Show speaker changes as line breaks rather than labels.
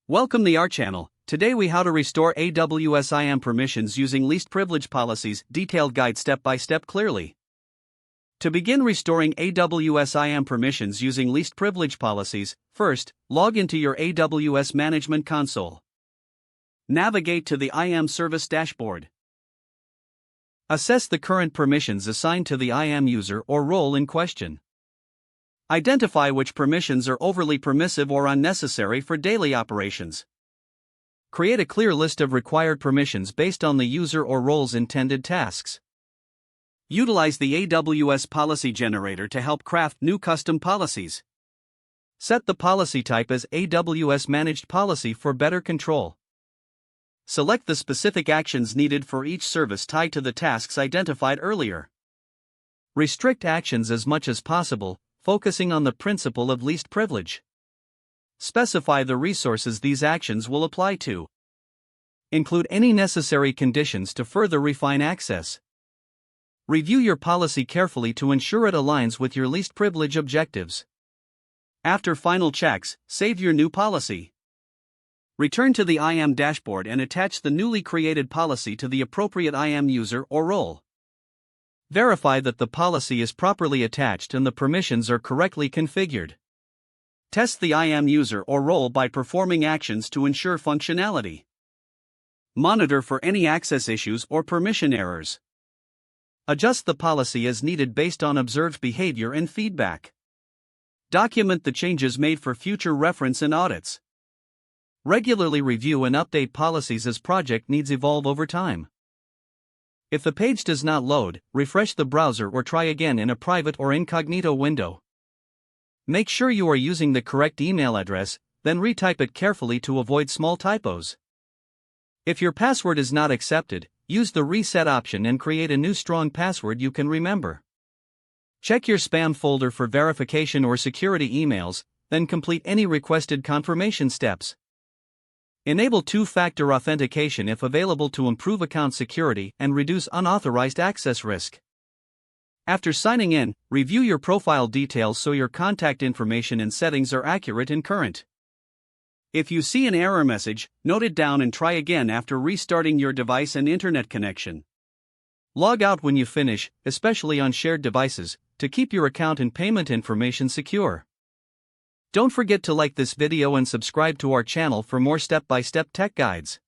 Welcome to our channel. Today we how to restore AWS IAM permissions using least privilege policies, detailed guide step by step clearly. To begin restoring AWS IAM permissions using least privilege policies, first, log into your AWS Management Console. Navigate to the IAM Service dashboard. Assess the current permissions assigned to the IAM user or role in question. Identify which permissions are overly permissive or unnecessary for daily operations. Create a clear list of required permissions based on the user or role's intended tasks. Utilize the AWS Policy Generator to help craft new custom policies. Set the policy type as AWS Managed Policy for better control. Select the specific actions needed for each service tied to the tasks identified earlier. Restrict actions as much as possible, focusing on the principle of least privilege. Specify the resources these actions will apply to. Include any necessary conditions to further refine access. Review your policy carefully to ensure it aligns with your least privilege objectives. After final checks, save your new policy. Return to the IAM dashboard and attach the newly created policy to the appropriate IAM user or role. Verify that the policy is properly attached and the permissions are correctly configured. Test the IAM user or role by performing actions to ensure functionality. Monitor for any access issues or permission errors. Adjust the policy as needed based on observed behavior and feedback. Document the changes made for future reference and audits. Regularly review and update policies as project needs evolve over time. If the page does not load, refresh the browser or try again in a private or incognito window. Make sure you are using the correct email address, then retype it carefully to avoid small typos. If your password is not accepted, use the reset option and create a new strong password you can remember. Check your spam folder for verification or security emails, then complete any requested confirmation steps. Enable two-factor authentication if available to improve account security and reduce unauthorized access risk. After signing in, review your profile details so your contact information and settings are accurate and current. If you see an error message, note it down and try again after restarting your device and internet connection. Log out when you finish, especially on shared devices, to keep your account and payment information secure. Don't forget to like this video and subscribe to our channel for more step-by-step tech guides.